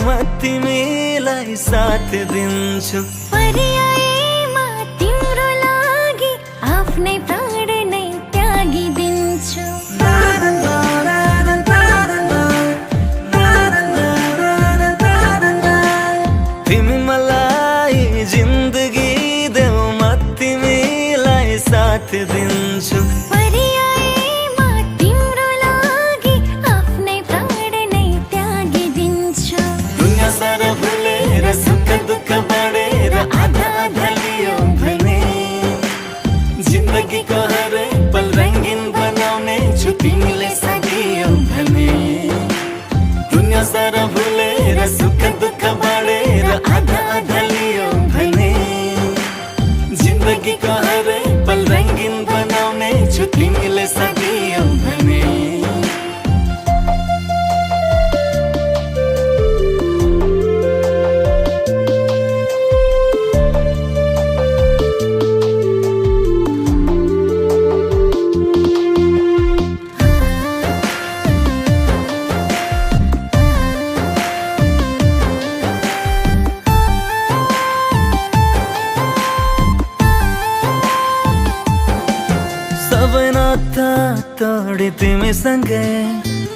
म तिमीलाई साथ दिन्छु। पर्यायमा तिम्रो लागि आफ्नै प्राण नै त्यागिदिन्छु। तिमी मलाई जिन्दगी देऊ म तिमीलाई साथ दिन्छु। पर्यायमा तिम्रो लागि आफ्नै प्राण नै त्यागिदिन्छु। दुनिया सारा भुलेर सुख दुःख बाँडेर आधा आधा लियो भने जिन्दगीको हरेक पल रङ्गीन बनाउने छु तिमीले सदियौ भने। दुनिया सारा भुलेर सुख दुःख बाँडेर आधा आधा लियो भने जिन्दगीको हरेक पल रङ्गीन बनाउने छु तिमीले सदियौ भने। सबै नाता तोडी तिमीसँगै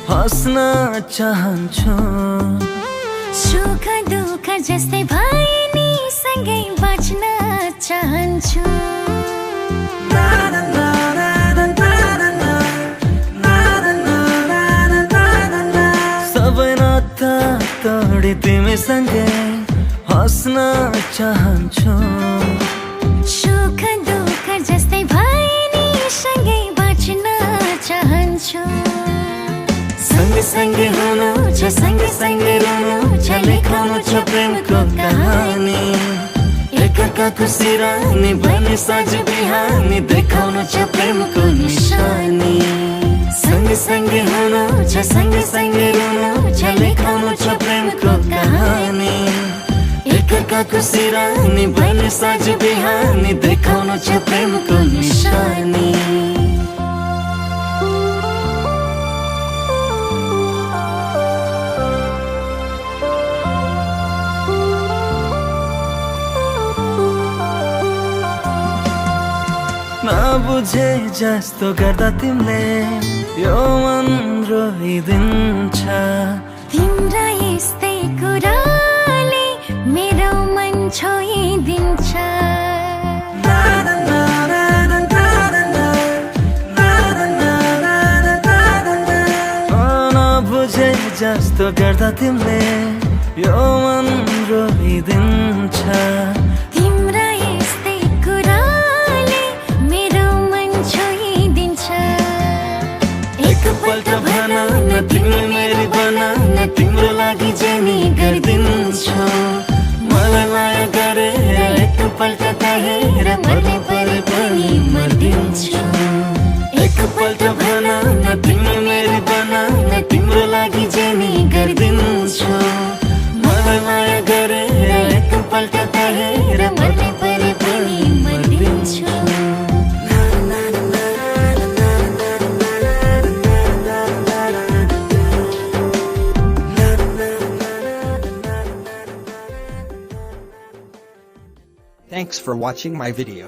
हाँस्न चाहन्छु। सुख दुःख जस्तै भए नि सँगै बाँच्न चाहन्छु। सबै नाता तोडी तिमीसँगै हाँस्न चाहन्छु। सुख दुःख जस्तै भए नि सँगै बाँच्न चाहन्छु। सँगसँगै हुनु छ सँगसँगै रहनु छ लेखाउनु छ प्रेमको कहानी। एकअर्काको सिरानी बने साँझ बिहानी देखाउनु छ प्रेमको निशानी। सँगसँगै हुनु छ सँगसँगै रहनु छ लेखाउनु छ प्रेमको कहानी। एकअर्काको सिरानी बने साँझ बिहानी देखाउनु छ प्रेमको निशानी। नबुझे जस्तो गर्दा तिमीले यो मन रोइदिन्छ। तिम्रा यस्तै कुराले मेरो मन छोइदिन्छ। नबुझे जस्तो गर्दा तिमीले यो मन रोइदिन्छ। तिम्रा यस्तै कुराले मेरो मन छोइदिन्छ। एकपल्ट भन न तिम्रो मेरो बना न तिम्रो लागि जेनी गरिदिन्छु। मलाई माया गरेर एकपल्ट कहेर मर्ने परे पनि मर्दिन्छु। एकपल्ट भन न तिम्रो मेरो बना न तिम्रो लागि जेनी गरिदिन्छु। मलाई माया गरेर एकपल्ट कहेर मर्ने परे पनि मर्दिन्छु। Thanks for watching my video.